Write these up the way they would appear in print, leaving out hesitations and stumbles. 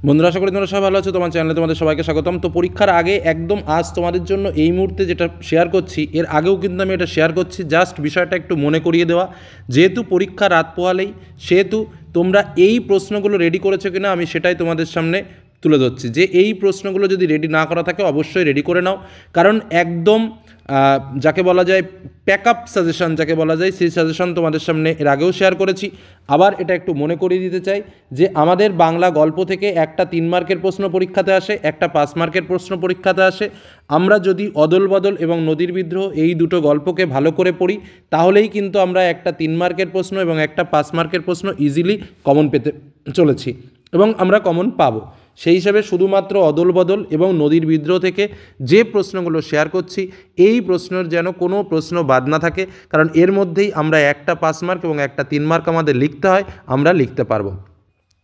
বন্ধুরা, আশা করি তোমরা সবাই ভালো আছো। তোমার চ্যানেলে তোমাদের সবাইকে স্বাগতম। তো পরীক্ষার আগে একদম আজ তোমাদের জন্য এই মুহূর্তে যেটা শেয়ার করছি, এর আগেও কিন্তু আমি এটা শেয়ার করছি, জাস্ট বিষয়টা একটু মনে করিয়ে দেওয়া। যেহেতু পরীক্ষা রাত পোহালেই, সেহেতু তোমরা এই প্রশ্নগুলো রেডি করেছো কিনা আমি সেটাই তোমাদের সামনে তুলে ধরছি। যে এই প্রশ্নগুলো যদি রেডি না করা থাকে অবশ্যই রেডি করে নাও, কারণ একদম যাকে বলা যায় প্যাকআপ সাজেশন যাকে বলা যায়, সেই সাজেশন তোমাদের সামনে এর আগেও শেয়ার করেছি। আবার এটা একটু মনে করিয়ে দিতে চাই যে আমাদের বাংলা গল্প থেকে একটা 3 মার্কের প্রশ্ন পরীক্ষাতে আসে, একটা 5 মার্কের প্রশ্ন পরীক্ষাতে আসে। আমরা যদি অদল বদল এবং নদীর বিদ্রোহ এই দুটো গল্পকে ভালো করে পড়ি, তাহলেই কিন্তু আমরা একটা 3 মার্কের প্রশ্ন এবং একটা 5 মার্কের প্রশ্ন ইজিলি কমন পেতে চলেছি এবং আমরা কমন পাবো। সেই হিসাবে শুধুমাত্র অদল বদল এবং নদীর বিদ্রোহ থেকে যে প্রশ্নগুলো শেয়ার করছি, এই প্রশ্নের যেন কোনো প্রশ্ন বাদ না থাকে, কারণ এর মধ্যেই আমরা একটা 5 মার্ক এবং একটা 3 মার্ক আমাদের লিখতে হয়, আমরা লিখতে পারবো।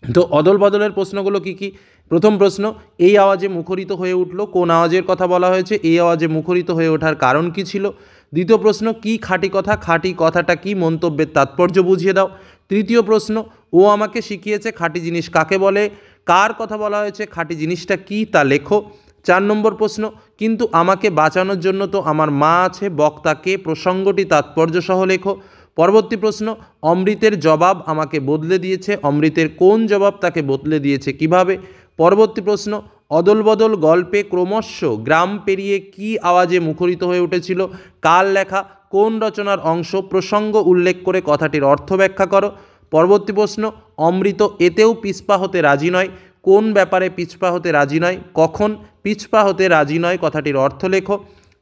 তো অদল বদলের প্রশ্নগুলো কি কি? প্রথম প্রশ্ন, এই আওয়াজে মুখরিত হয়ে উঠল, কোন আওয়াজের কথা বলা হয়েছে? এই আওয়াজে মুখরিত হয়ে ওঠার কারণ কি ছিল? দ্বিতীয় প্রশ্ন, কি খাঁটি কথা? খাঁটি কথাটা কি? মন্তব্যের তাৎপর্য বুঝিয়ে দাও। তৃতীয় প্রশ্ন, ও আমাকে শিখিয়েছে খাঁটি জিনিস কাকে বলে? কার কথা বলা হয়েছে? খাঁটি জিনিসটা কি তা লেখো। 4 নম্বর প্রশ্ন, কিন্তু আমাকে বাঁচানোর জন্য তো আমার মা আছে, বক্তাকে প্রসঙ্গটি তাৎপর্যসহ লেখো। পরবর্তী প্রশ্ন, অমৃতের জবাব আমাকে বদলে দিয়েছে, অমৃতের কোন জবাব তাকে বদলে দিয়েছে কিভাবে? পরবর্তী প্রশ্ন, অদল বদল গল্পে ক্রমশ গ্রাম পেরিয়ে কি আওয়াজে মুখরিত হয়ে উঠেছিল? কার লেখা? কোন রচনার অংশ? প্রসঙ্গ উল্লেখ করে কথাটির অর্থ ব্যাখ্যা করো। পরবর্তী প্রশ্ন, অমৃত এতেও পিছপা হতে রাজি নয়, কোন ব্যাপারে পিছপা হতে রাজি নয়? কখন পিছপা হতে রাজি নয় কথাটির অর্থ লেখো।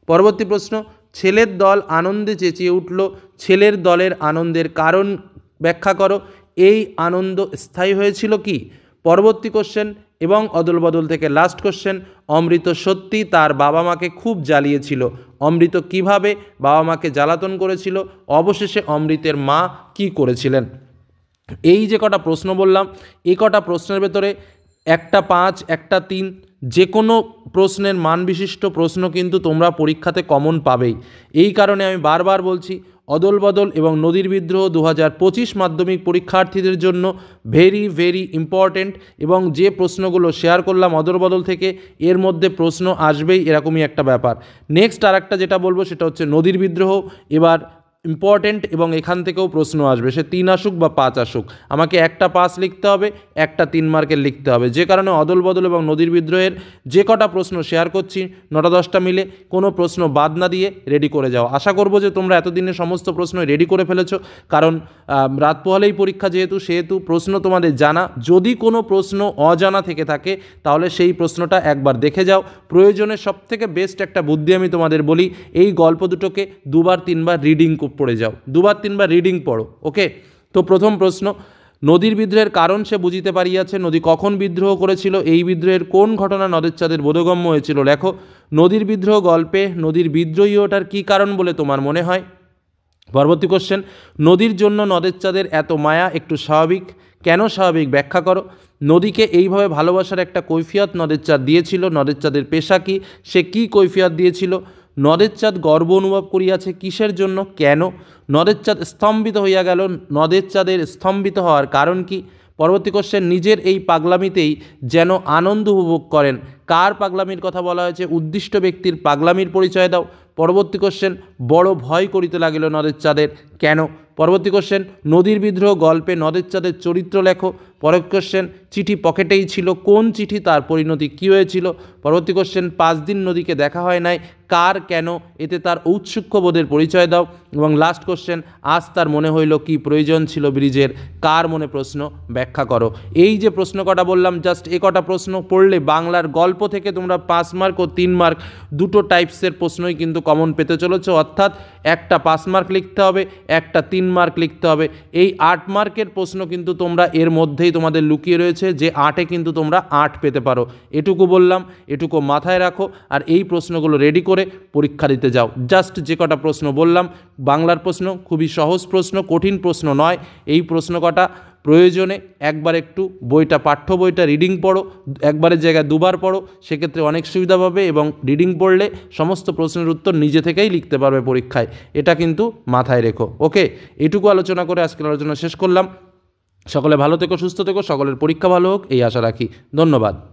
পরবর্তী প্রশ্ন, ছেলের দল আনন্দে চেঁচিয়ে উঠল, ছেলের দলের আনন্দের কারণ ব্যাখ্যা করো। এই আনন্দ স্থায়ী হয়েছিল কি? পরবর্তী কোশ্চেন এবং অদল বদল থেকে লাস্ট কোশ্চেন, অমৃত সত্যি তার বাবা মাকে খুব জ্বালিয়েছিল, অমৃত কিভাবে বাবা মাকে জ্বালাতন করেছিল? অবশেষে অমৃতের মা কি করেছিলেন? এই যে কটা প্রশ্ন বললাম, এই কটা প্রশ্নের ভেতরে একটা 5 একটা 3 যে কোনো প্রশ্নের মান বিশিষ্ট প্রশ্ন কিন্তু তোমরা পরীক্ষাতে কমন পাবেই। এই কারণে আমি বারবার বলছি, অদল বদল এবং নদীর বিদ্রোহ 2025 মাধ্যমিক পরীক্ষার্থীদের জন্য ভেরি ভেরি ইম্পর্ট্যান্ট। এবং যে প্রশ্নগুলো শেয়ার করলাম অদল বদল থেকে, এর মধ্যে প্রশ্ন আসবেই, এরকমই একটা ব্যাপার। নেক্সট আর একটা যেটা বলবো সেটা হচ্ছে নদীর বিদ্রোহ এবার ইম্পর্ট্যান্ট এবং এখান থেকেও প্রশ্ন আসবে, সে 3 আসুক বা 5 আসুক, আমাকে একটা 5 লিখতে হবে, একটা 3 মার্কের লিখতে হবে। যে কারণে অদল বদল এবং নদীর বিদ্রোহের যে কটা প্রশ্ন শেয়ার করছি 9টা 10টা মিলে, কোনো প্রশ্ন বাদ না দিয়ে রেডি করে যাও। আশা করব যে তোমরা এতদিনে সমস্ত প্রশ্ন রেডি করে ফেলেছো, কারণ রাত পোহালেই পরীক্ষা সেহেতু প্রশ্ন তোমাদের জানা। যদি কোনো প্রশ্ন অজানা থেকে থাকে তাহলে সেই প্রশ্নটা একবার দেখে যাও। প্রয়োজনে সবথেকে বেস্ট একটা বুদ্ধি আমি তোমাদের বলি, এই গল্প দুটোকে 2বার 3বার রিডিং পড়ে যাও, 2বার 3বার রিডিং পড়ো। ওকে, তো প্রথম প্রশ্ন, নদীর বিদ্রোহের কারণ সে বুঝিতে পারিয়াছে, নদী কখন বিদ্রোহ করেছিল? এই বিদ্রোহের কোন ঘটনা নদের চাঁদের বোধগম্য হয়েছিল? লেখো। নদীর বিদ্রোহ গল্পে নদীর বিদ্রোহী ওঠার কী কারণ বলে তোমার মনে হয়? পরবর্তী কোশ্চেন, নদীর জন্য নদের চাঁদের এত মায়া একটু স্বাভাবিক, কেন স্বাভাবিক ব্যাখ্যা করো। নদীকে এইভাবে ভালোবাসার একটা কৈফিয়ত নদের চাঁদ দিয়েছিল, নদের চাঁদের পেশা কি, সে কী কৈফিয়ত দিয়েছিল? নদের চাঁদ গর্ব অনুভব করিয়াছে কিসের জন্য, কেন? নদের চাঁদ স্তম্ভিত হইয়া গেল, নদের চাঁদের স্তম্ভিত হওয়ার কারণ কি? পরবর্তী কোশ্চেন, নিজের এই পাগলামিতেই যেন আনন্দ উপভোগ করেন, কার পাগলামির কথা বলা হয়েছে? উদ্দিষ্ট ব্যক্তির পাগলামির পরিচয় দাও। পরবর্তী কোশ্চেন, বড় ভয় করিতে লাগিল নদের চাঁদের, কেন? পরবর্তী কোশ্চেন, নদীর বিদ্রোহ গল্পে নদের চাঁদের চরিত্র লেখো। পরের কোশ্চেন, চিঠি পকেটেই ছিল, কোন চিঠি, তার পরিণতি কী হয়েছিল? পরবর্তী কোশ্চেন, 5 দিন নদীকে দেখা হয় নাই, কার, কেন, এতে তার ঔৎসুক্য বোধের পরিচয় দাও। এবং লাস্ট কোশ্চেন, আজ তার মনে হইল কি প্রয়োজন ছিল ব্রিজের, কার মনে প্রশ্ন ব্যাখ্যা করো। এই যে প্রশ্ন কটা বললাম, জাস্ট এ কটা প্রশ্ন পড়লে বাংলার গল্প থেকে তোমরা 5 মার্ক ও 3 মার্ক দুটো টাইপসের প্রশ্নই কিন্তু কমন পেতে চলেছ। অর্থাৎ একটা 5 মার্ক লিখতে হবে, একটা 3 মার্ক লিখতে হবে। এই 8 মার্কের প্রশ্ন কিন্তু তোমরা এর মধ্যেই তোমাদের লুকিয়ে রয়েছে, যে 8-এ কিন্তু তোমরা 8 পেতে পারো। এটুকু বললাম, এটুকু মাথায় রাখো, আর এই প্রশ্নগুলো রেডি করে পরীক্ষা দিতে যাও। জাস্ট যে কটা প্রশ্ন বললাম, বাংলার প্রশ্ন, খুবই সহজ প্রশ্ন, কঠিন প্রশ্ন নয়। এই প্রশ্ন কটা প্রয়োজনে একবার একটু বইটা, পাঠ্য বইটা রিডিং পড়ো, একবারের জায়গায় 2বার পড়ো, সেক্ষেত্রে অনেক সুবিধা পাবে। এবং রিডিং পড়লে সমস্ত প্রশ্নের উত্তর নিজে থেকেই লিখতে পারবে পরীক্ষায়, এটা কিন্তু মাথায় রেখো। ওকে, এটুকু আলোচনা করে আজকের আলোচনা শেষ করলাম। সকলে ভালো থেকো, সুস্থ থেকো, সকলের পরীক্ষা ভালো হোক এই আশা রাখি। ধন্যবাদ।